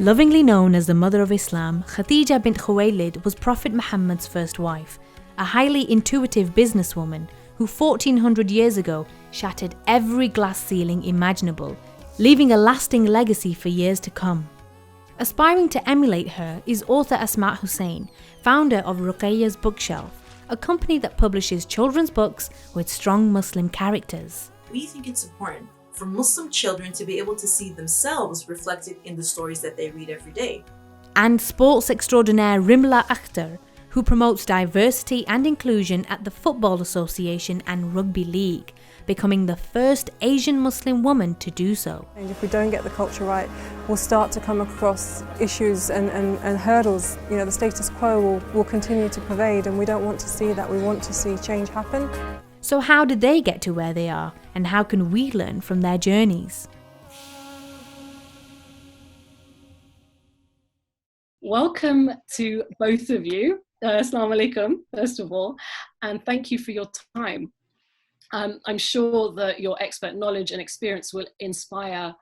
Lovingly known as the mother of Islam, Khadija bint Khuwaylid was Prophet Muhammad's first wife, a highly intuitive businesswoman who 1400 years ago shattered every glass ceiling imaginable, leaving a lasting legacy for years to come. Aspiring to emulate her is author Asmaa Hussein, founder of Ruqayyah's Bookshelf, a company that publishes children's books with strong Muslim characters. We think it's important for Muslim children to be able to see themselves reflected in the stories that they read every day. And sports extraordinaire Rimla Akhtar, who promotes diversity and inclusion at the Football Association and Rugby League, becoming the first Asian Muslim woman to do so. And if we don't get the culture right, we'll start to come across issues and hurdles. You know, the status quo will continue to pervade, and we don't want to see that. We want to see change happen. So how did they get to where they are, and how can we learn from their journeys? Welcome to both of you. Assalamu alaikum, first of all, and thank you for your time. I'm sure that your expert knowledge and experience will inspire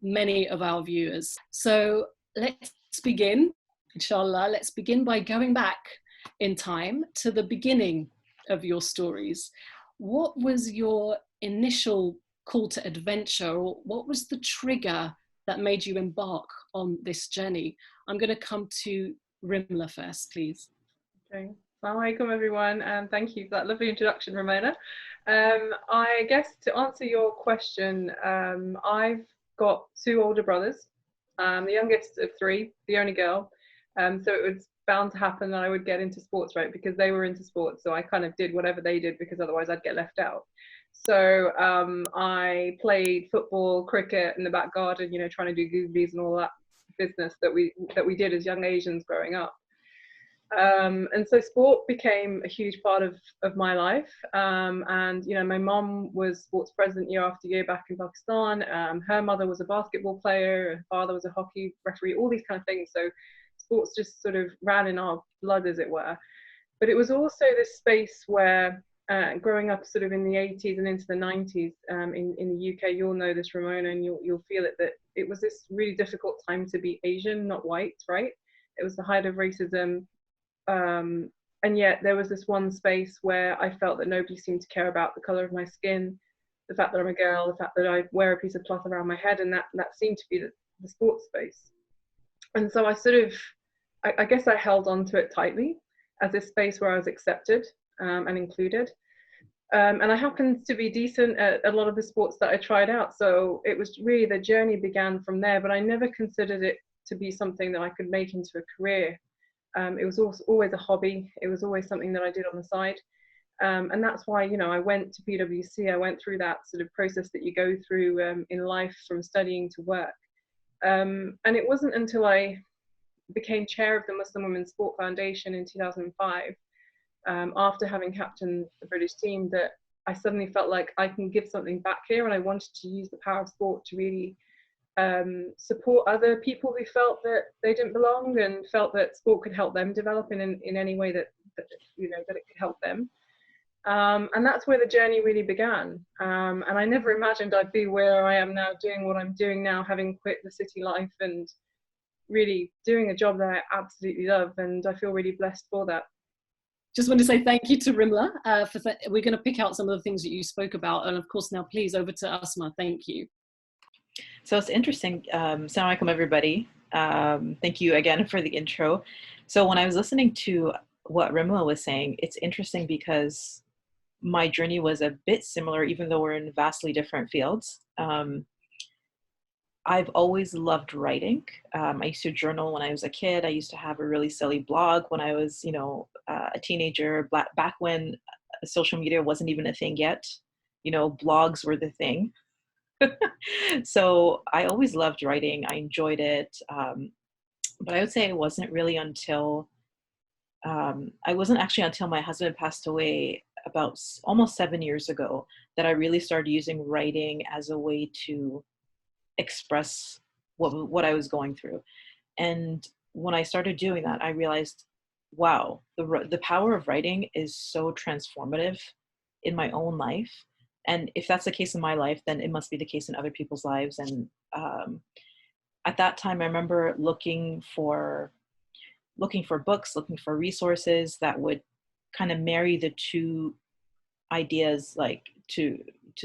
many of our viewers. So let's begin, inshallah. Let's begin by going back in time to the beginning of your stories. What was your initial call to adventure, or what was the trigger that made you embark on this journey? I'm going to come to Rimla first, please. Okay. Assalamu alaikum, everyone, and thank you for that lovely introduction, Ramona. I guess to answer your question, I've got two older brothers, the youngest of three, the only girl, so it was bound to happen that I would get into sports, right, because they were into sports, so I kind of did whatever they did because otherwise I'd get left out. So I played football, cricket in the back garden, you know, trying to do googlies and all that business that we did as young Asians growing up. And so sport became a huge part of my life. And, you know, my mom was sports president year after year back in Pakistan. Her mother was a basketball player, her father was a hockey referee, all these kind of things. So sports just sort of ran in our blood, as it were. But it was also this space where, growing up sort of in the 80s and into the 90s, in the UK, you'll know this, Ramona, and you'll feel it, that it was this really difficult time to be Asian, not white, right? It was the height of racism. And yet there was this one space where I felt that nobody seemed to care about the color of my skin, the fact that I'm a girl, the fact that I wear a piece of cloth around my head, and that seemed to be the sports space. And so I sort of, I guess I held on to it tightly as this space where I was accepted and included. And I happened to be decent at a lot of the sports that I tried out. So it was really, the journey began from there, but I never considered it to be something that I could make into a career. It was always a hobby. It was always something that I did on the side. And that's why, you know, I went to PwC. I went through that sort of process that you go through in life, from studying to work. And it wasn't until I became chair of the Muslim Women's Sport Foundation in 2005, after having captained the British team, that I suddenly felt like I can give something back here. And I wanted to use the power of sport to really support other people who felt that they didn't belong, and felt that sport could help them develop in any way that you know, that it could help them. And that's where the journey really began. And I never imagined I'd be where I am now, doing what I'm doing now, having quit the city life and really doing a job that I absolutely love, and I feel really blessed for that. Just want to say thank you to Rimla. We're going to pick out some of the things that you spoke about, and of course now please over to Asma. Thank you. So it's interesting. Assalamu alaikum, everybody. Thank you again for the intro. So when I was listening to what Rimla was saying, it's interesting because my journey was a bit similar, even though we're in vastly different fields. I've always loved writing. I used to journal when I was a kid. I used to have a really silly blog when I was, you know, a teenager, back when social media wasn't even a thing yet. You know, blogs were the thing. So I always loved writing. I enjoyed it. But I would say it wasn't really until, until my husband passed away about almost 7 years ago that I really started using writing as a way to express what I was going through. And when I started doing that, I realized, wow, the power of writing is so transformative in my own life. And if that's the case in my life, then it must be the case in other people's lives. And at that time, I remember looking for books, looking for resources that would kind of marry the two ideas, like to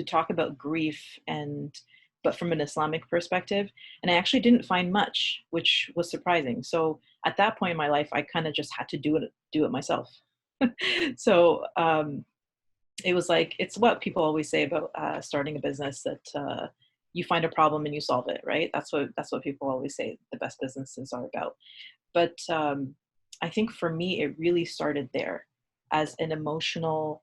talk about grief and but from an Islamic perspective. And I actually didn't find much, which was surprising. So at that point in my life, I kind of just had to do it myself. So it was like, it's what people always say about starting a business, that you find a problem and you solve it, right? That's what people always say the best businesses are about. But I think for me, it really started there as an emotional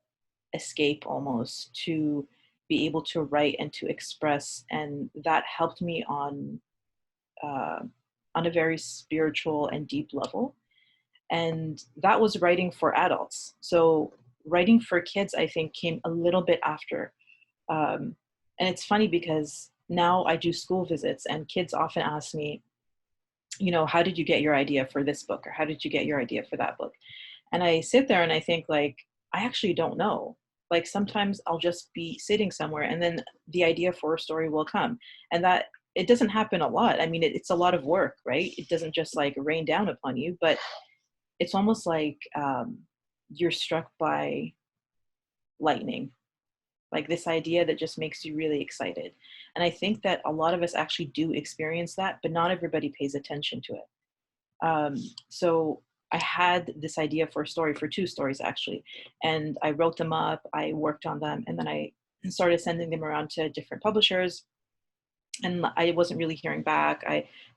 escape, almost, to be able to write and to express. And that helped me on a very spiritual and deep level. And that was writing for adults. So writing for kids, I think, came a little bit after. And it's funny because now I do school visits and kids often ask me, how did you get your idea for this book? Or how did you get your idea for that book? And I sit there and I think, like, I actually don't know. Like, sometimes I'll just be sitting somewhere and then the idea for a story will come. And that, it doesn't happen a lot. I mean, it's a lot of work, right? It doesn't just like rain down upon you, but it's almost like you're struck by lightning, like this idea that just makes you really excited. And I think that a lot of us actually do experience that, but not everybody pays attention to it. So I had this idea for a story, for 2 stories actually, and I wrote them up, I worked on them, and then I started sending them around to different publishers, and I wasn't really hearing back.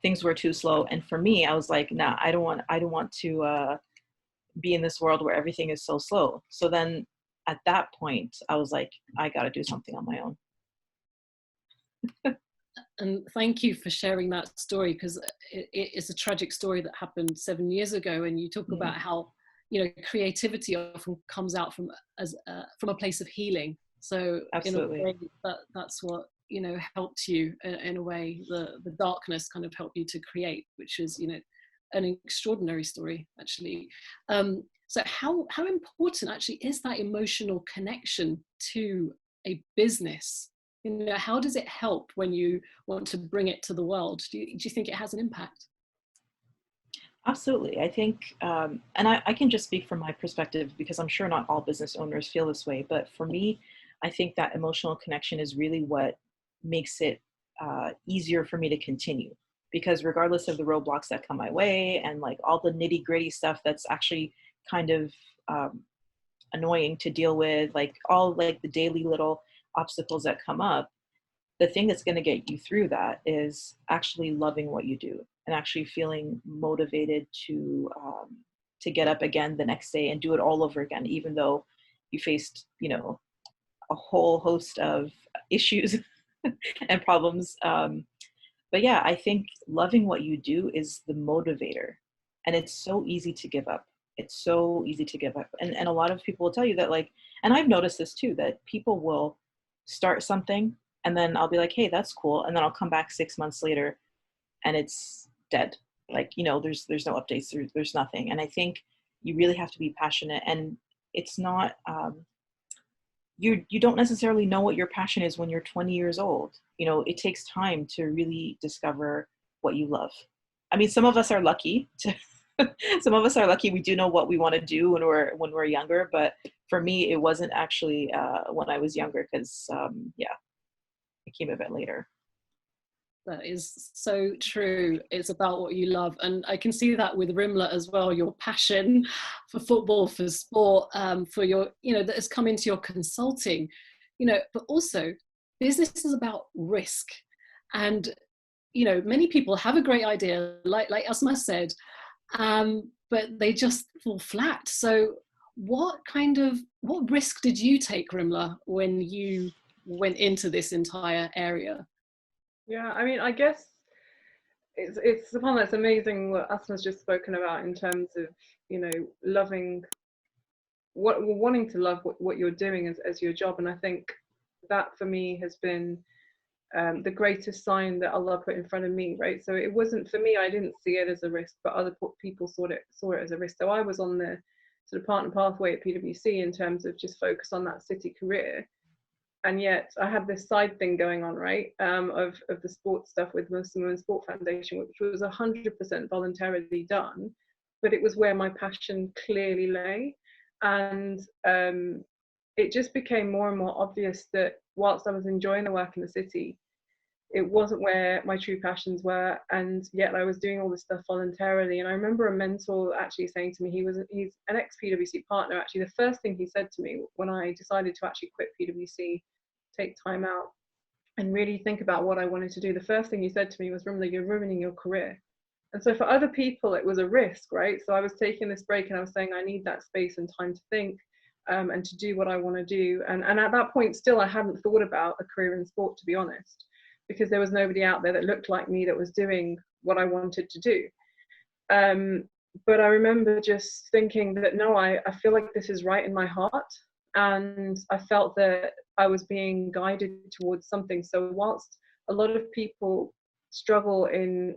Things were too slow. And for me, I was like, nah, I don't want to be in this world where everything is so slow. So then at that point, I was like, I got to do something on my own. And thank you for sharing that story, because it is a tragic story that happened 7 years ago. And you talk about how, creativity often comes out from a place of healing. So Absolutely. in a way, that's what, helped you in a way. The darkness kind of helped you to create, which is, an extraordinary story, actually. So how important actually is that emotional connection to a business? How does it help when you want to bring it to the world? Do you think it has an impact? Absolutely. I think, and I can just speak from my perspective, because I'm sure not all business owners feel this way, but for me, I think that emotional connection is really what makes it easier for me to continue. Because regardless of the roadblocks that come my way and like all the nitty gritty stuff that's actually kind of annoying to deal with, like all like the daily little obstacles that come up, the thing that's going to get you through that is actually loving what you do and actually feeling motivated to get up again the next day and do it all over again, even though you faced, a whole host of issues and problems. But yeah, I think loving what you do is the motivator, and it's so easy to give up. It's so easy to give up. And a lot of people will tell you that, like, and I've noticed this too, that people will start something and then I'll be like, hey, that's cool. And then I'll come back 6 months later and it's dead. Like, there's no updates, there's nothing. And I think you really have to be passionate, and it's not, you don't necessarily know what your passion is when you're 20 years old. It takes time to really discover what you love. I mean, some of us are lucky we do know what we want to do when we're younger, but for me it wasn't actually when I was younger, because it came a bit later. That is so true. It's about what you love. And I can see that with Rimla as well, your passion for football, for sport, for your, that has come into your consulting, but also business is about risk. And, many people have a great idea, like Asmaa said, but they just fall flat. So what risk did you take, Rimla, when you went into this entire area? Yeah, I mean, I guess it's upon that's amazing what Asma's just spoken about in terms of, loving wanting to love what you're doing as your job. And I think that for me has been the greatest sign that Allah put in front of me, right? So it wasn't, for me, I didn't see it as a risk, but other people saw it as a risk. So I was on the sort of partner pathway at PwC in terms of just focus on that city career. and yet I had this side thing going on, right? Of the sports stuff with Muslim Women's Sport Foundation, which was 100% voluntarily done, but it was where my passion clearly lay. And it just became more and more obvious that whilst I was enjoying the work in the city, it wasn't where my true passions were, and yet I was doing all this stuff voluntarily. And I remember a mentor actually saying to me, he's an ex-PwC partner. Actually, the first thing he said to me when I decided to actually quit PwC, take time out and really think about what I wanted to do, the first thing he said to me was, Rimla, you're ruining your career. And so for other people, it was a risk, right? So I was taking this break and I was saying, I need that space and time to think and to do what I want to do. And at that point, still, I hadn't thought about a career in sport, to be honest, because there was nobody out there that looked like me that was doing what I wanted to do. But I remember just thinking that, no, I feel like this is right in my heart. And I felt that I was being guided towards something. So whilst a lot of people struggle in,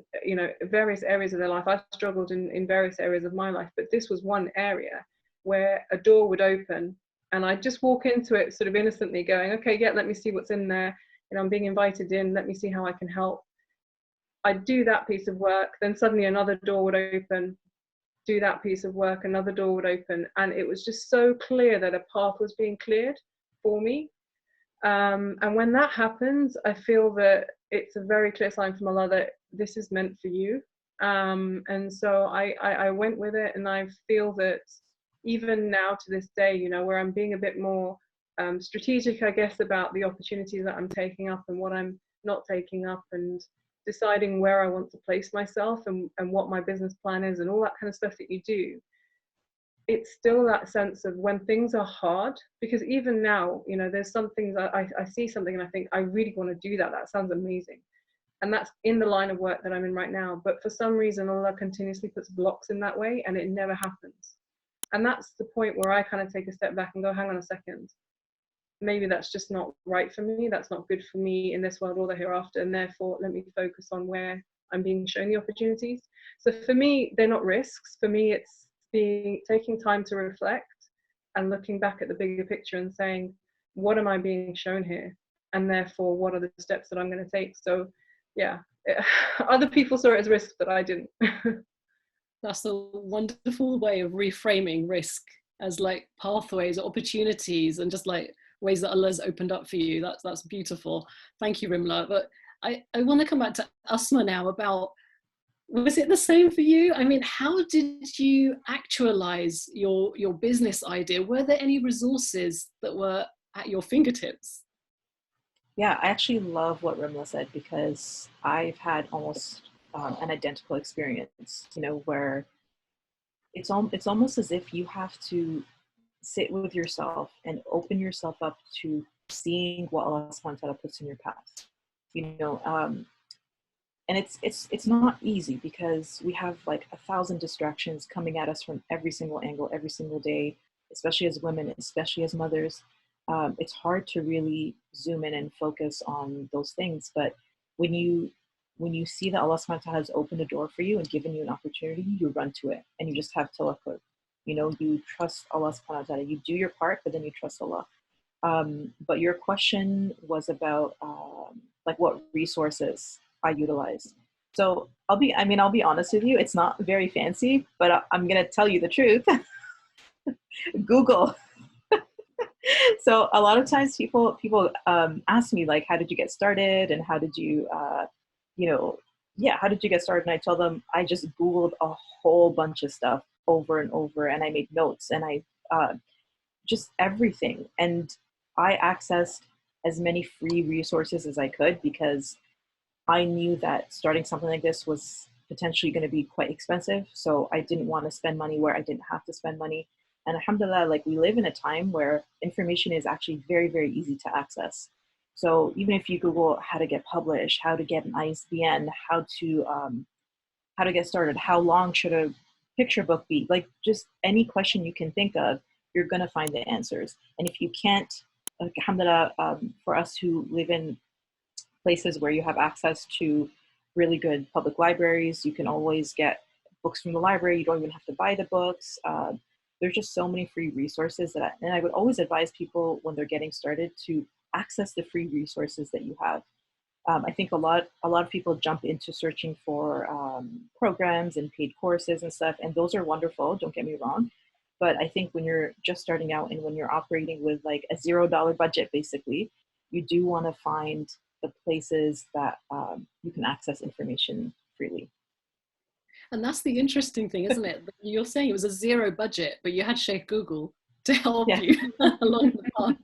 various areas of their life, I've struggled in various areas of my life, but this was one area where a door would open and I'd just walk into it sort of innocently going, okay, yeah, let me see what's in there. I'm being invited in, let me see how I can help. I'd do that piece of work, then suddenly another door would open, do that piece of work, another door would open. And it was just so clear that a path was being cleared for me. And when that happens, I feel that it's a very clear sign from Allah that this is meant for you. And so I went with it, and I feel that even now to this day, where I'm being a bit more strategic, I guess, about the opportunities that I'm taking up and what I'm not taking up, and deciding where I want to place myself and what my business plan is and all that kind of stuff that you do. It's still that sense of when things are hard, because even now, there's some things I see something and I think I really want to do that. That sounds amazing. And that's in the line of work that I'm in right now. But for some reason, Allah continuously puts blocks in that way and it never happens. And that's the point where I kind of take a step back and go, hang on a second. Maybe that's just not right for me. That's not good for me in this world or the hereafter. And therefore, let me focus on where I'm being shown the opportunities. So for me, they're not risks. For me, it's taking time to reflect and looking back at the bigger picture and saying, what am I being shown here? And therefore, what are the steps that I'm going to take? So yeah, other people saw it as risks, but I didn't. That's a wonderful way of reframing risk as like pathways or opportunities, and just like ways that Allah has opened up for you. That's beautiful. Thank you, Rimla. But I want to come back to Asma now about, was it the same for you? I mean, how did you actualize your business idea? Were there any resources that were at your fingertips? Yeah, I actually love what Rimla said, because I've had almost an identical experience, where it's almost as if you have to sit with yourself and open yourself up to seeing what Allah subhanahu wa ta'ala puts in your path, and it's not easy, because we have like 1,000 distractions coming at us from every single angle, every single day, especially as women, especially as mothers. It's hard to really zoom in and focus on those things. But when you see that Allah subhanahu wa ta'ala has opened a door for you and given you an opportunity, you run to it, and you just have tawakkul. You trust Allah subhanahu wa ta'ala. You do your part, but then you trust Allah. But your question was about like what resources I utilized. So I'll be honest with you, it's not very fancy, but I'm gonna tell you the truth. Google. So a lot of times people ask me, like, how did you get started, and how did you how did you get started? And I tell them I just Googled a whole bunch of stuff over and over, and I made notes, and I just everything. And I accessed as many free resources as I could, because I knew that starting something like this was potentially going to be quite expensive. So I didn't want to spend money where I didn't have to spend money. And alhamdulillah, like, we live in a time where information is actually very, very easy to access. So even if you Google how to get published, how to get an ISBN, how to get started, how long should a picture book be, like, just any question you can think of, you're going to find the answers. And if you can't, alhamdulillah, for us who live in places where you have access to really good public libraries, you can always get books from the library. You don't even have to buy the books. There's just so many free resources and I would always advise people when they're getting started to access the free resources that you have. I think a lot of people jump into searching for programs and paid courses and stuff, and those are wonderful. Don't get me wrong, but I think when you're just starting out and when you're operating with like a $0 budget, basically, you do want to find the places that you can access information freely. And that's the interesting thing, isn't it? You're saying it was a zero budget, but you had Sheikh Google to help you along the path.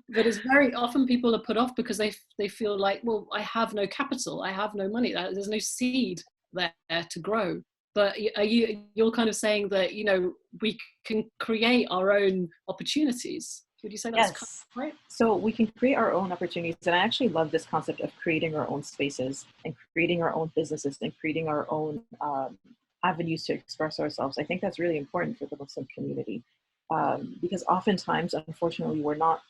But it's very often people are put off because they feel like, well, I have no capital, I have no money, there's no seed there to grow. But you're kind of saying that, you know, we can create our own opportunities. Would you say that's kind of right? So we can create our own opportunities. And I actually love this concept of creating our own spaces and creating our own businesses and creating our own avenues to express ourselves. I think that's really important for the Muslim community because oftentimes, unfortunately, we're not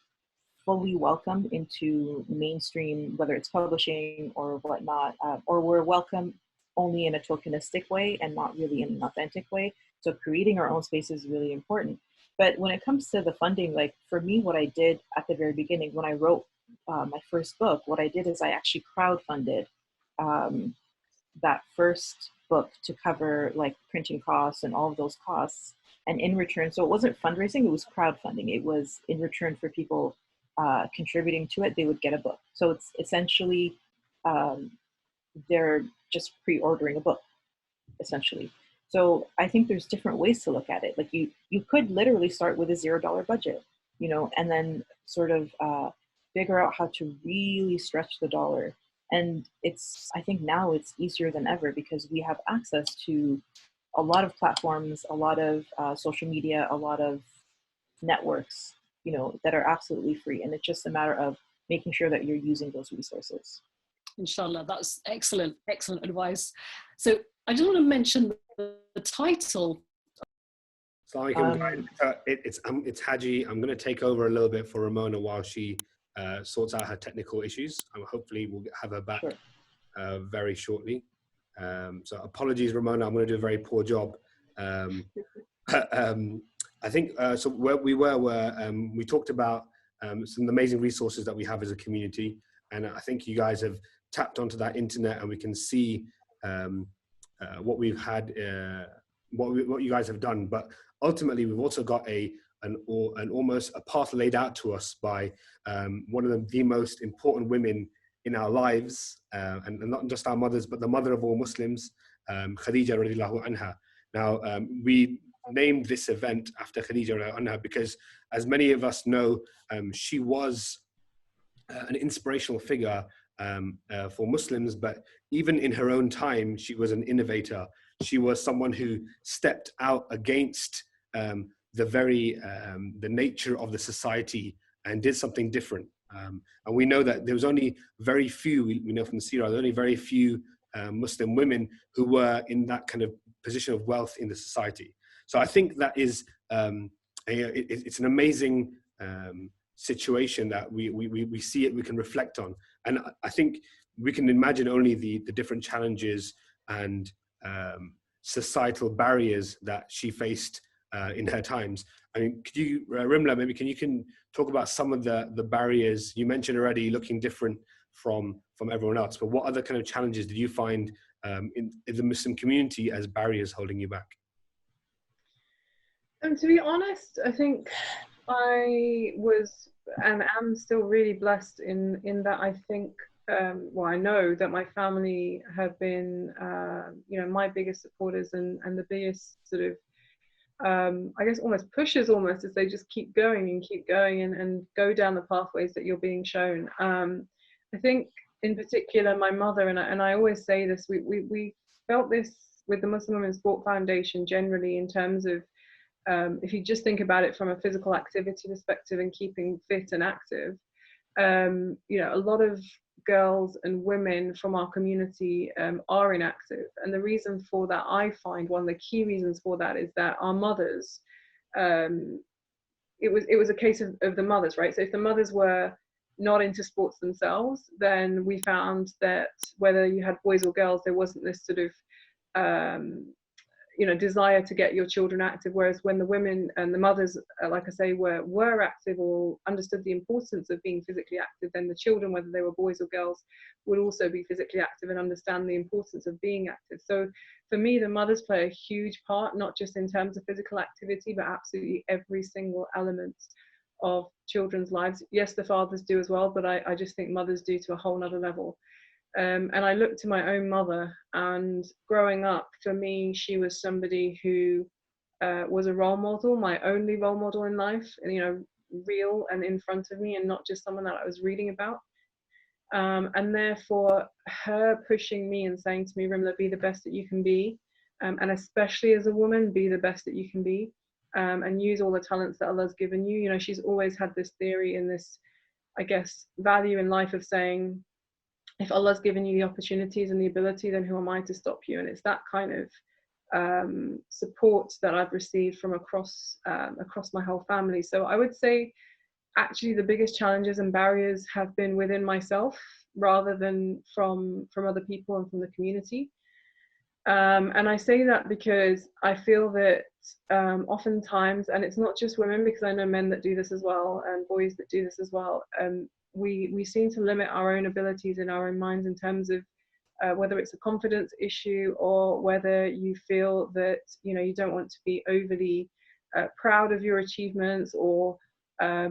fully welcomed into mainstream, whether it's publishing or whatnot, or we're welcome only in a tokenistic way and not really in an authentic way. So creating our own space is really important. But when it comes to the funding, like for me, what I did at the very beginning, when I wrote my first book, what I did is I actually crowdfunded that first book to cover like printing costs and all of those costs. And in return, so it wasn't fundraising, it was crowdfunding. It was in return for people contributing to it, they would get a book. So it's essentially, they're just pre-ordering a book, essentially. So I think there's different ways to look at it. Like you could literally start with a $0 budget, you know, and then sort of figure out how to really stretch the dollar. And I think now it's easier than ever because we have access to a lot of platforms, a lot of social media, a lot of networks, you know, that are absolutely free. And it's just a matter of making sure that you're using those resources. Inshallah, that's excellent advice. So I just want to mention the title. It's Haji. I'm going to take over a little bit for Ramona while she sorts out her technical issues. Hopefully we'll have her back very shortly. So apologies, Ramona. I'm going to do a very poor job. I think so. Where we were we talked about some amazing resources that we have as a community, and I think you guys have tapped onto that internet, and we can see what we've had, what you guys have done. But ultimately, we've also got an almost a path laid out to us by one of the most important women in our lives, and not just our mothers, but the mother of all Muslims, Khadija radiallahu anha. Now, we named this event after Khadija radiallahu anha because, as many of us know, she was an inspirational figure for Muslims, but even in her own time, she was an innovator. She was someone who stepped out against the nature of the society and did something different. And we know that there was only very few, we know from the Seerah, there were only very few Muslim women who were in that kind of position of wealth in the society. So I think that is, it's an amazing situation that we see it, we can reflect on. And I think we can imagine only the different challenges and societal barriers that she faced in her times. I mean, could you, Rimla, maybe you can talk about some of the barriers you mentioned already, looking different from everyone else, but what other kind of challenges did you find in the Muslim community as barriers holding you back? To be honest, I think I was and am still really blessed in that I think, well, I know that my family have been, you know, my biggest supporters and the biggest sort of, I guess almost pushes almost as they just keep going and go down the pathways that you're being shown. I think in particular, my mother, and I always say this, we felt this with the Muslim Women's Sport Foundation generally in terms of, if you just think about it from a physical activity perspective and keeping fit and active, you know, a lot of girls and women from our community are inactive. And the reason for that, I find one of the key reasons for that is that our mothers, it was a case of the mothers, right? So if the mothers were not into sports themselves, then we found that whether you had boys or girls, there wasn't this sort of, desire to get your children active, whereas when the women and the mothers, like I say, were active or understood the importance of being physically active, then the children, whether they were boys or girls, would also be physically active and understand the importance of being active. So for me, the mothers play a huge part, not just in terms of physical activity, but absolutely every single element of children's lives. Yes, the fathers do as well, but I just think mothers do to a whole nother level. And I look to my own mother, and growing up, for me, she was somebody who was a role model, my only role model in life, and real and in front of me, and not just someone that I was reading about. And therefore, her pushing me and saying to me, Rimla, be the best that you can be, and especially as a woman, be the best that you can be, and use all the talents that Allah's given you. She's always had this theory and this, I guess, value in life of saying, if Allah's given you the opportunities and the ability, then who am I to stop you? And it's that kind of support that I've received from across my whole family. So I would say actually the biggest challenges and barriers have been within myself rather than from other people and from the community. And I say that because I feel that oftentimes, and it's not just women, because I know men that do this as well and boys that do this as well, we seem to limit our own abilities in our own minds in terms of whether it's a confidence issue or whether you feel that you don't want to be overly proud of your achievements, or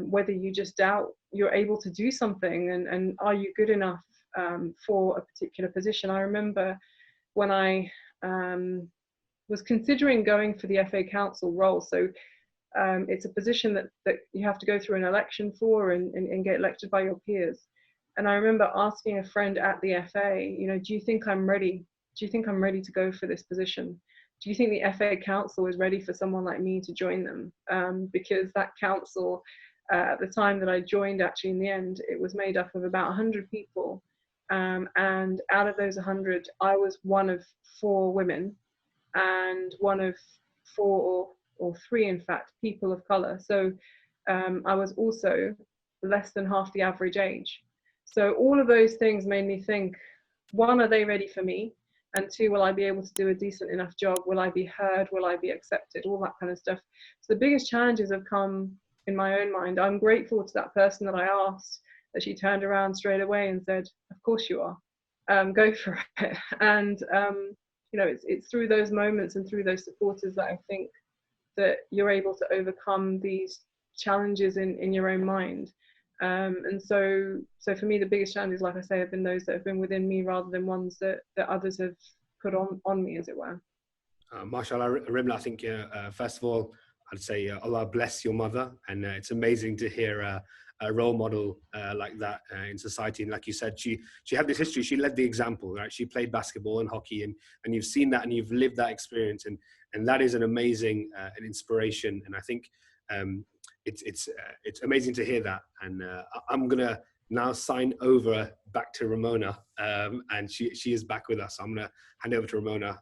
whether you just doubt you're able to do something, and are you good enough for a particular position. I remember when I was considering going for the FA Council role. So it's a position that you have to go through an election for and get elected by your peers. And I remember asking a friend at the FA, do you think I'm ready? Do you think I'm ready to go for this position? Do you think the FA Council is ready for someone like me to join them? Because that council, at the time that I joined, actually in the end, it was made up of about 100 people. And out of those 100, I was one of 4 women and one of 4 or 3, in fact, people of colour. So I was also less than half the average age. So all of those things made me think, 1, are they ready for me? And 2, will I be able to do a decent enough job? Will I be heard? Will I be accepted? All that kind of stuff. So the biggest challenges have come in my own mind. I'm grateful to that person that I asked, that she turned around straight away and said, of course you are, go for it. And it's through those moments and through those supporters that I think that you're able to overcome these challenges in your own mind. And so for me, the biggest challenges, like I say, have been those that have been within me rather than ones that others have put on me, as it were. MashaAllah, Rimla, I think, first of all, I'd say Allah bless your mother. And it's amazing to hear a role model like that in society. And like you said, she had this history. She led the example, right? She played basketball and hockey, and you've seen that and you've lived that experience. And that is an amazing an inspiration. And I think it's amazing to hear that. And I'm going to now sign over back to Ramona. And she is back with us. So I'm going to hand over to Ramona.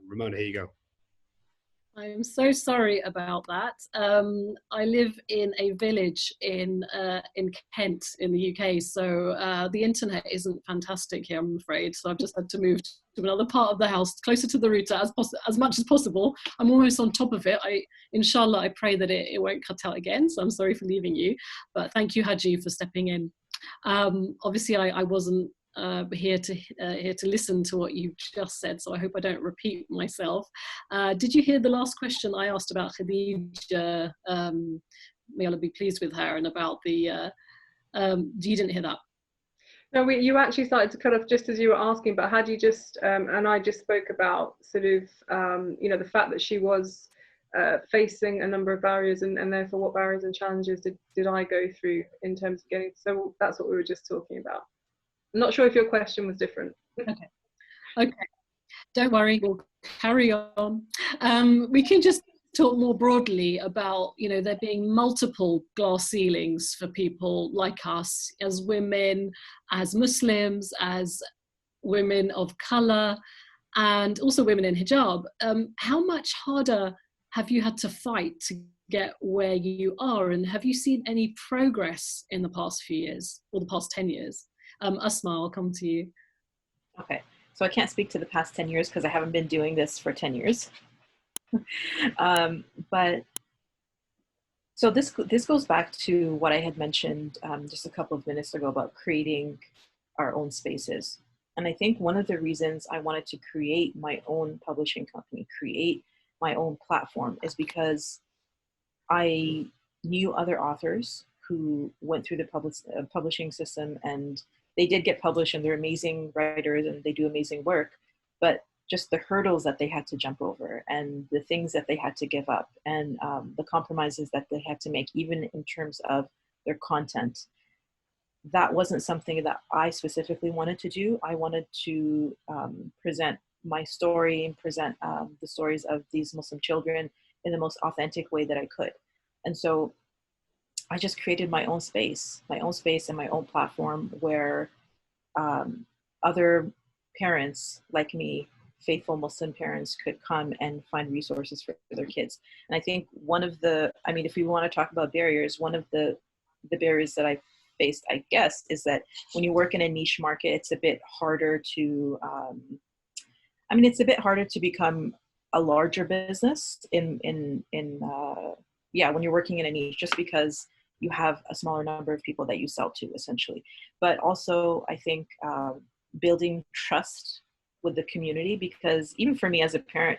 Ramona, here you go. I'm so sorry about that. I live in a village in Kent in the UK, so the internet isn't fantastic here, I'm afraid. So I've just had to move to another part of the house, closer to the router as much as possible. I'm almost on top of it. Inshallah, I pray that it won't cut out again. So I'm sorry for leaving you, but thank you, Haji, for stepping in. Obviously, I wasn't here to listen to what you just said, so I hope I don't repeat myself. Did you hear the last question I asked about Khadija? May Allah be pleased with her, and about the you didn't hear that? No, you actually started to cut off just as you were asking, but had you just and I just spoke about sort of the fact that she was facing a number of barriers, and therefore what barriers and challenges did I go through in terms of getting, so that's what we were just talking about. I'm not sure if your question was different. Okay, don't worry, we'll carry on. We can just talk more broadly about, there being multiple glass ceilings for people like us, as women, as Muslims, as women of colour, and also women in hijab. How much harder have you had to fight to get where you are, and have you seen any progress in the past few years, or the past 10 years? Asmaa, I'll come to you. Okay, so I can't speak to the past 10 years because I haven't been doing this for 10 years. But so this goes back to what I had mentioned just a couple of minutes ago about creating our own spaces. And I think one of the reasons I wanted to create my own publishing company, create my own platform, is because I knew other authors who went through the publishing system, and they did get published, and they're amazing writers and they do amazing work, but just the hurdles that they had to jump over and the things that they had to give up, and the compromises that they had to make, even in terms of their content. That wasn't something that I specifically wanted to do. I wanted to present my story and present the stories of these Muslim children in the most authentic way that I could. And so I just created my own space and my own platform where other parents like me, faithful Muslim parents, could come and find resources for their kids. And I think one of the, I mean, if we want to talk about barriers, one of the barriers that I faced, I guess, is that when you work in a niche market, it's a bit harder to, it's a bit harder to become a larger business when you're working in a niche, just because you have a smaller number of people that you sell to, essentially. But also, I think building trust with the community, because even for me as a parent,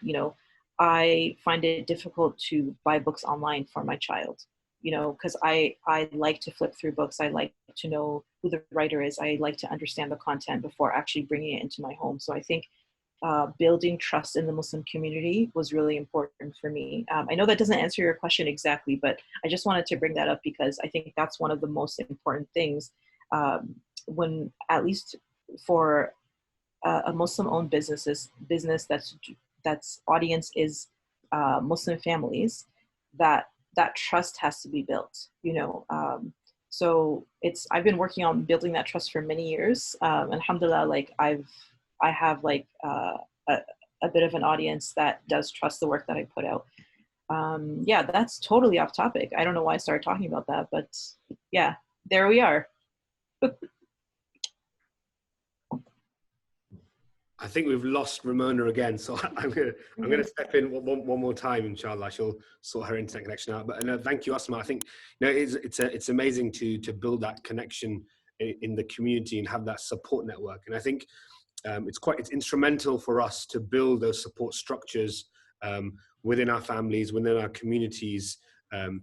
I find it difficult to buy books online for my child, because I like to flip through books. I like to know who the writer is. I like to understand the content before actually bringing it into my home. So I think building trust in the Muslim community was really important for me. I know that doesn't answer your question exactly, but I just wanted to bring that up because I think that's one of the most important things when, at least for a Muslim-owned business that's audience is Muslim families, that trust has to be built. So I've been working on building that trust for many years. Alhamdulillah, I have a bit of an audience that does trust the work that I put out. That's totally off topic. I don't know why I started talking about that, but yeah, there we are. I think we've lost Ramona again, so I'm gonna step in one more time, inshallah. She'll sort her internet connection out. But thank you, Asmaa. I think it's amazing to build that connection in the community and have that support network. And I think it's instrumental for us to build those support structures within our families, within our communities, for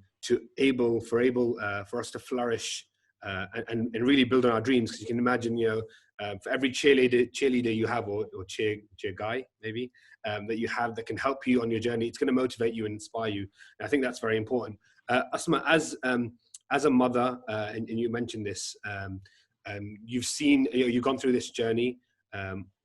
us to flourish and really build on our dreams. Because you can imagine, for every cheerleader you have, or cheer guy maybe, that you have that can help you on your journey, it's going to motivate you and inspire you. And I think that's very important. Asmaa, as a mother, and you mentioned this, you've gone through this journey.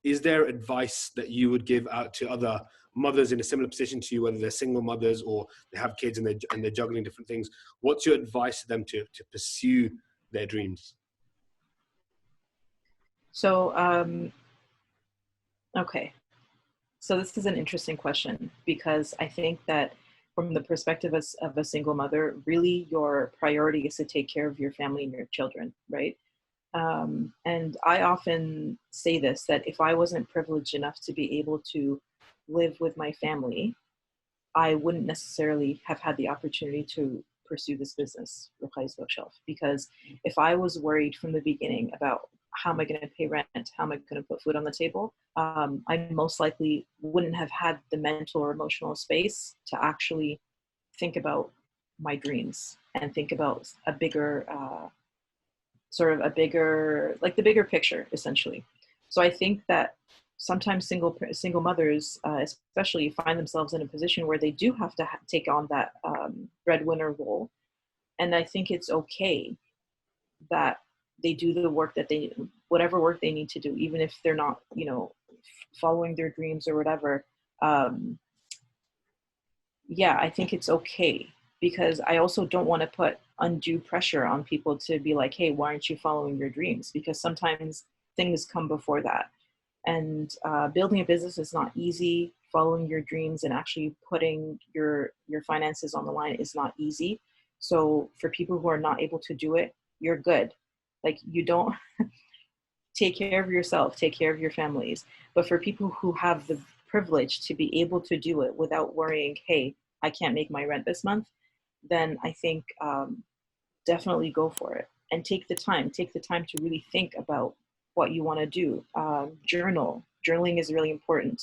Is there advice that you would give out to other mothers in a similar position to you, whether they're single mothers or they have kids and they're juggling different things? What's your advice to them to pursue their dreams? So, okay. So this is an interesting question, because I think that from the perspective of a single mother, really your priority is to take care of your family and your children, right? And I often say this, that if I wasn't privileged enough to be able to live with my family, I wouldn't necessarily have had the opportunity to pursue this business, Ruqayyah's Bookshelf. Because if I was worried from the beginning about how am I going to pay rent, how am I going to put food on the table, I most likely wouldn't have had the mental or emotional space to actually think about my dreams and think about a bigger, the bigger picture, essentially. So I think that sometimes single mothers, especially, find themselves in a position where they do have to take on that breadwinner role. And I think it's okay that they do the work whatever work they need to do, even if they're not, following their dreams or whatever. I think it's okay, because I also don't want to put undue pressure on people to be like, hey, why aren't you following your dreams? Because sometimes things come before that. And building a business is not easy. Following your dreams and actually putting your finances on the line is not easy. So for people who are not able to do it, you're good. Like, you don't take care of yourself, take care of your families. But for people who have the privilege to be able to do it without worrying, hey, I can't make my rent this month, then I think definitely go for it and take the time to really think about what you want to do. Journaling is really important.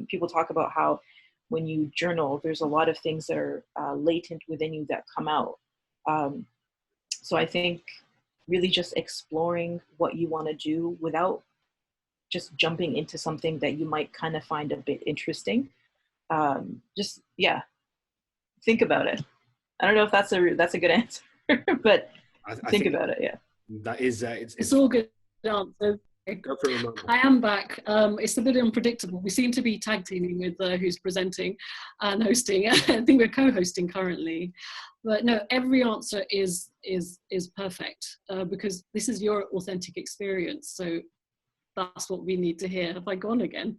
People talk about how when you journal, there's a lot of things that are latent within you that come out. So I think really just exploring what you want to do without just jumping into something that you might kind of find a bit interesting. Think about it. I don't know if that's a good answer, but I think about it. Yeah, that is it's all good answers. Go for it, Ramona. I am back. It's a bit unpredictable. We seem to be tag teaming with who's presenting and hosting. I think we're co-hosting currently, but no, every answer is perfect because this is your authentic experience. So that's what we need to hear. Have I gone again?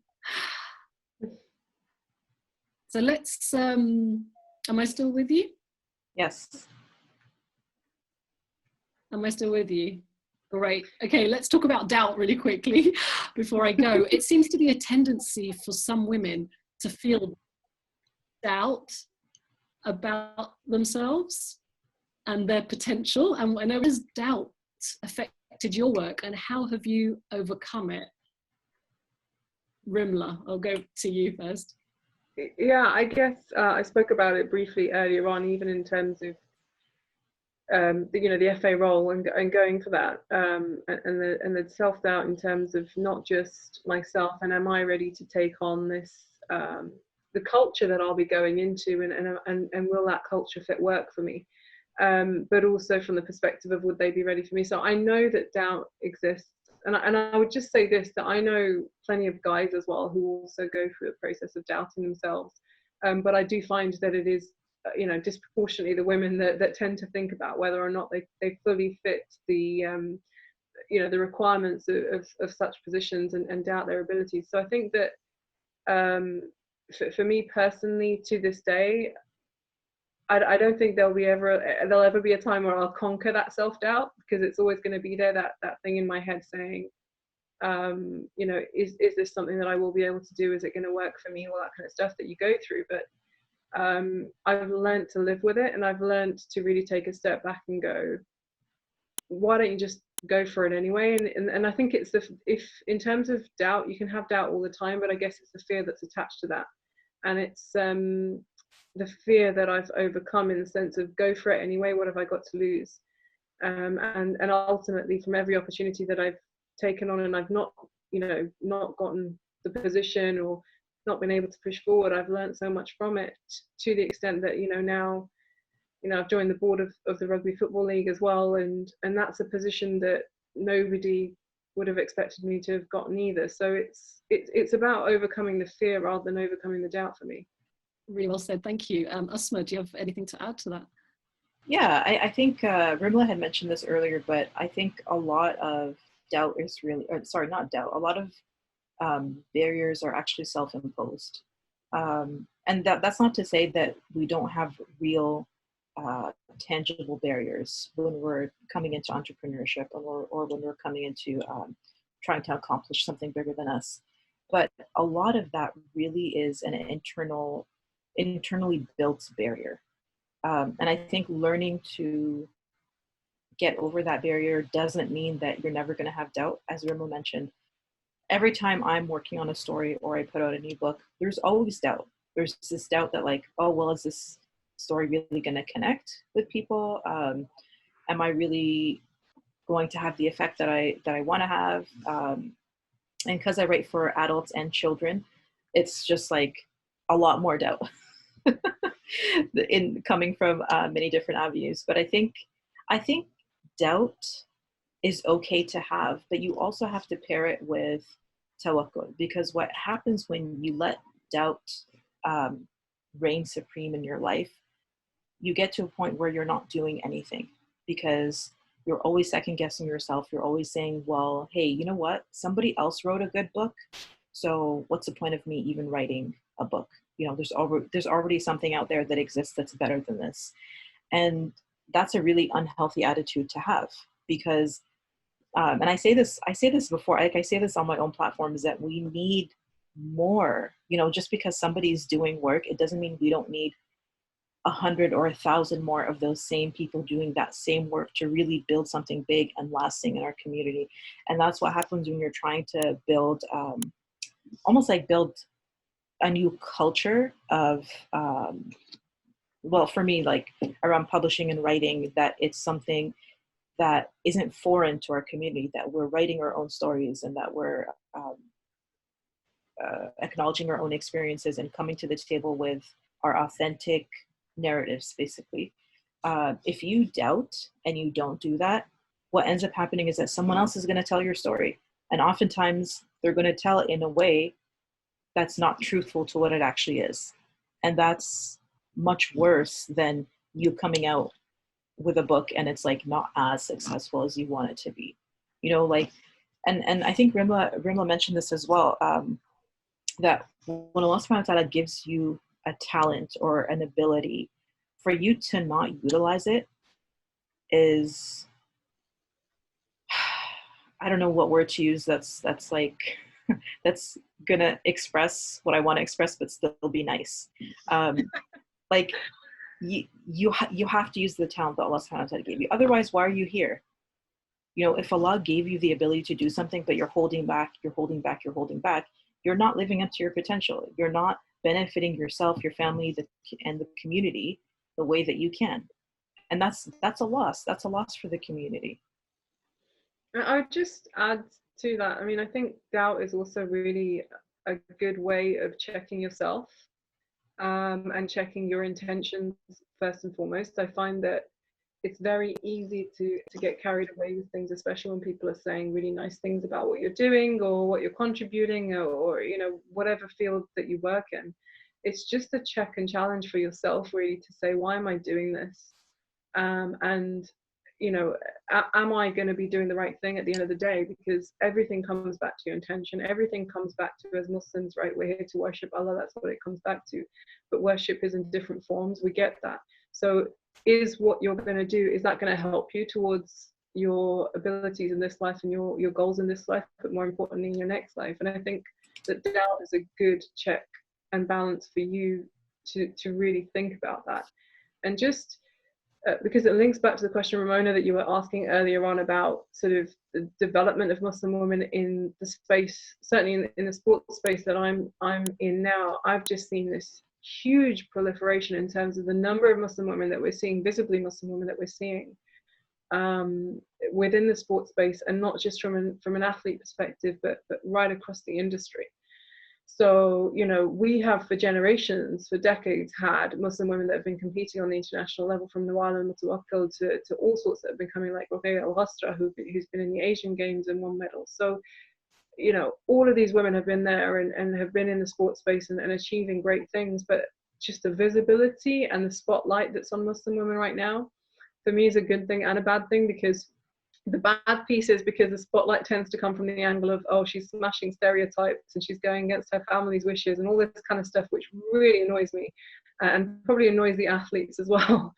So let's. Am I still with you? Yes. Am I still with you? Great. Okay, let's talk about doubt really quickly before I go. It seems to be a tendency for some women to feel doubt about themselves and their potential. And how has doubt affected your work and how have you overcome it? Rimla, I'll go to you first. Yeah, I guess I spoke about it briefly earlier on, even in terms of the FA role and going for that, and the self-doubt in terms of not just myself and am I ready to take on this the culture that I'll be going into, and will that culture fit work for me, but also from the perspective of would they be ready for me. So I know that doubt exists, and I would just say this, that I know plenty of guys as well who also go through the process of doubting themselves, but I do find that it is disproportionately the women that tend to think about whether or not they fully fit the the requirements of such positions and doubt their abilities. So I think that for me personally, to this day, I don't think there'll ever be a time where I'll conquer that self-doubt, because it's always going to be there, that thing in my head saying, is this something that I will be able to do? Is it going to work for me? All that kind of stuff that you go through. But I've learned to live with it, and I've learned to really take a step back and go, why don't you just go for it anyway? And I think it's if in terms of doubt, you can have doubt all the time, but I guess it's the fear that's attached to that, and it's the fear that I've overcome in the sense of go for it anyway. What have I got to lose? And ultimately, from every opportunity that I've taken on, and I've not gotten the position or not been able to push forward, I've learned so much from it, to the extent that now I've joined the board of the Rugby Football League as well, and that's a position that nobody would have expected me to have gotten either. So it's about overcoming the fear rather than overcoming the doubt for me. Really well said, thank you. Asmaa, do you have anything to add to that? Yeah, I think Rimla had mentioned this earlier, but I think a lot of doubt is not doubt, a lot of barriers are actually self-imposed. And that's not to say that we don't have real tangible barriers when we're coming into entrepreneurship or when we're coming into trying to accomplish something bigger than us. But a lot of that really is an internally built barrier. And I think learning to get over that barrier doesn't mean that you're never going to have doubt. As Rimla mentioned, every time I'm working on a story or I put out a new book, there's always doubt. There's this doubt that like, oh, well, is this story really going to connect with people? Am I really going to have the effect that I want to have? And because I write for adults and children, it's just like a lot more doubt in coming from many different avenues. But I think doubt is okay to have, but you also have to pair it with tawakkul, because what happens when you let doubt reign supreme in your life, you get to a point where you're not doing anything, because you're always second guessing yourself. You're always saying, well, hey, you know what? Somebody else wrote a good book, so what's the point of me even writing a book? There's already something out there that exists that's better than this. And that's a really unhealthy attitude to have, because and I say this before, like I say this on my own platform, is that we need more. You know, just because somebody's doing work, it doesn't mean we don't need 100 or 1,000 more of those same people doing that same work to really build something big and lasting in our community. And that's what happens when you're trying to build, almost like build a new culture of, well, for me, like around publishing and writing, that it's something that isn't foreign to our community, that we're writing our own stories and that we're acknowledging our own experiences and coming to the table with our authentic narratives, basically. If you doubt and you don't do that, what ends up happening is that someone else is going to tell your story. And oftentimes they're going to tell it in a way that's not truthful to what it actually is. And that's much worse than you coming out with a book and it's like not as successful as you want it to be. You know, like, and I think Rimla mentioned this as well, that when Allah subhanahu wa ta'ala gives you a talent or an ability, for you to not utilize it is, I don't know what word to use that's like, that's gonna express what I want to express but still be nice. Like you have to use the talent that Allah subhanahu wa ta'ala gave you. Otherwise, why are you here? You know, if Allah gave you the ability to do something but you're holding back, you're not living up to your potential. You're not benefiting yourself, your family, and the community the way that you can. And that's a loss. That's a loss for the community. I would just add to that. I mean, I think doubt is also really a good way of checking yourself, and checking your intentions first and foremost. I find that it's very easy to get carried away with things, especially when people are saying really nice things about what you're doing or what you're contributing, or you know, whatever field that you work in. It's just a check and challenge for yourself, really, to say, why am I doing this? And you know, am I going to be doing the right thing at the end of the day? Because everything comes back to your intention. Everything comes back to, as Muslims, right, we're here to worship Allah. That's what it comes back to. But worship is in different forms. We get that. So is what you're going to do, is that going to help you towards your abilities in this life and your goals in this life, but more importantly in your next life? And I think that doubt is a good check and balance for you to really think about that. And just because it links back to the question, Ramona, that you were asking earlier on about sort of the development of Muslim women in the space, certainly in the sports space that I'm in now. I've just seen this huge proliferation in terms of the number of Muslim women that we're seeing, visibly Muslim women that we're seeing within the sports space, and not just from an athlete perspective, but right across the industry. So, you know, we have for generations, for decades, had Muslim women that have been competing on the international level, from Nawal al-Mutawakkil to all sorts that have been coming, like Ruqayya al-Ghasra, who's been in the Asian Games and won medals. So, you know, all of these women have been there and have been in the sports space and achieving great things, but just the visibility and the spotlight that's on Muslim women right now, for me, is a good thing and a bad thing, because the bad piece is because the spotlight tends to come from the angle of, oh, she's smashing stereotypes and she's going against her family's wishes and all this kind of stuff, which really annoys me and probably annoys the athletes as well.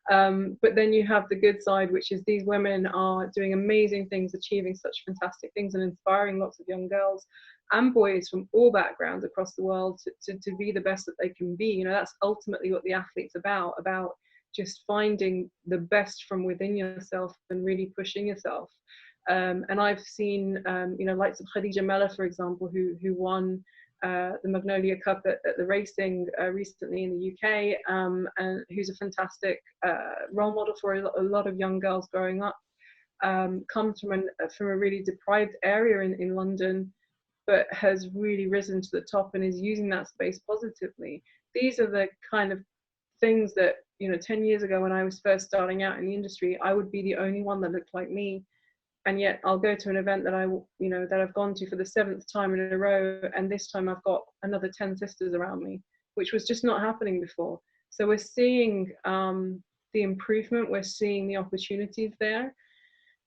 But then you have the good side, which is these women are doing amazing things, achieving such fantastic things and inspiring lots of young girls and boys from all backgrounds across the world to be the best that they can be. You know, that's ultimately what the athlete's about just finding the best from within yourself and really pushing yourself. And I've seen, you know, likes of Khadija Mella, for example, who won the Magnolia Cup at the racing recently in the UK, and who's a fantastic role model for a lot of young girls growing up, comes from a really deprived area in London, but has really risen to the top and is using that space positively. These are the kind of things that, you know, 10 years ago when I was first starting out in the industry, I would be the only one that looked like me. And yet I'll go to an event that that I've gone to for the 7th time in a row, and this time I've got another 10 sisters around me, which was just not happening before. So we're seeing the improvement, we're seeing the opportunities there.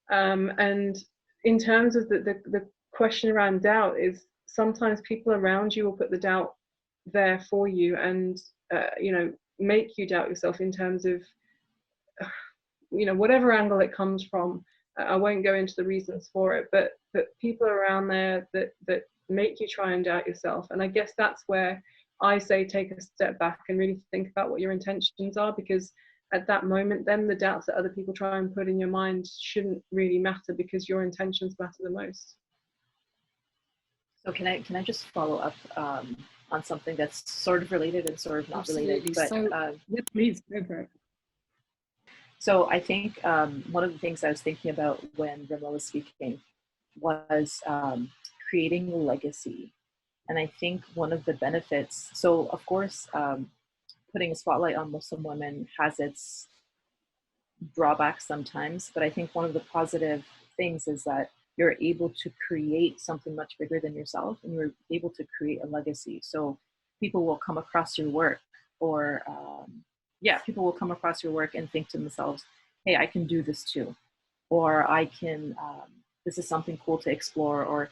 And in terms of the question around doubt, is sometimes people around you will put the doubt there for you and, you know, make you doubt yourself in terms of, you know, whatever angle it comes from. I won't go into the reasons for it, but people around there that make you try and doubt yourself. And I guess that's where I say take a step back and really think about what your intentions are, because at that moment then the doubts that other people try and put in your mind shouldn't really matter, because your intentions matter the most. So can I just follow up on something that's sort of related and sort of not related? But please go for it. So I think one of the things I was thinking about when Rimla was speaking was creating a legacy. And I think one of the benefits, so of course, putting a spotlight on Muslim women has its drawbacks sometimes, but I think one of the positive things is that you're able to create something much bigger than yourself, and you're able to create a legacy. So people will come across your work, or people will come across your work and think to themselves, hey, I can do this too, or I can, this is something cool to explore, or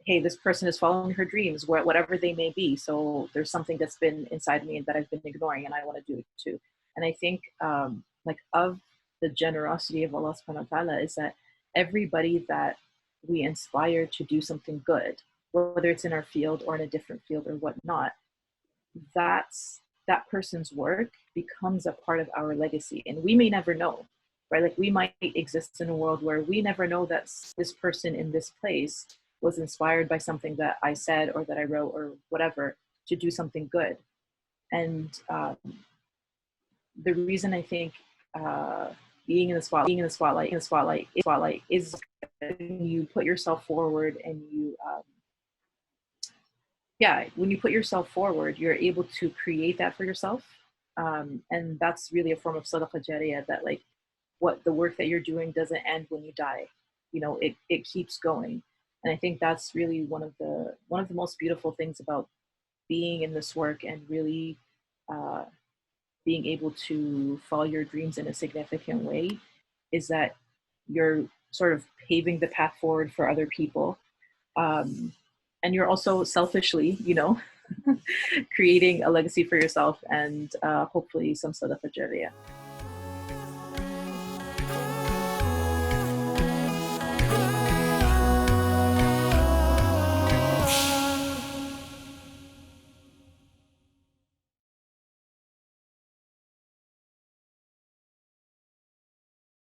hey, this person is following her dreams, whatever they may be. So there's something that's been inside me that I've been ignoring, and I want to do it too. And I think like of the generosity of Allah subhanahu wa ta'ala is that everybody that we inspire to do something good, whether it's in our field or in a different field or whatnot, that person's work becomes a part of our legacy. And we may never know, right? Like we might exist in a world where we never know that this person in this place was inspired by something that I said or that I wrote or whatever to do something good. And the reason I think being in the spotlight is you put yourself forward, and you when you put yourself forward, you're able to create that for yourself, and that's really a form of sadaqah jariyah, that like what the work that you're doing doesn't end when you die, you know, it keeps going. And I think that's really one of the most beautiful things about being in this work, and really being able to follow your dreams in a significant way, is that you're sort of paving the path forward for other people. And you're also selfishly, you know, creating a legacy for yourself, and hopefully some sadaqah jariyah.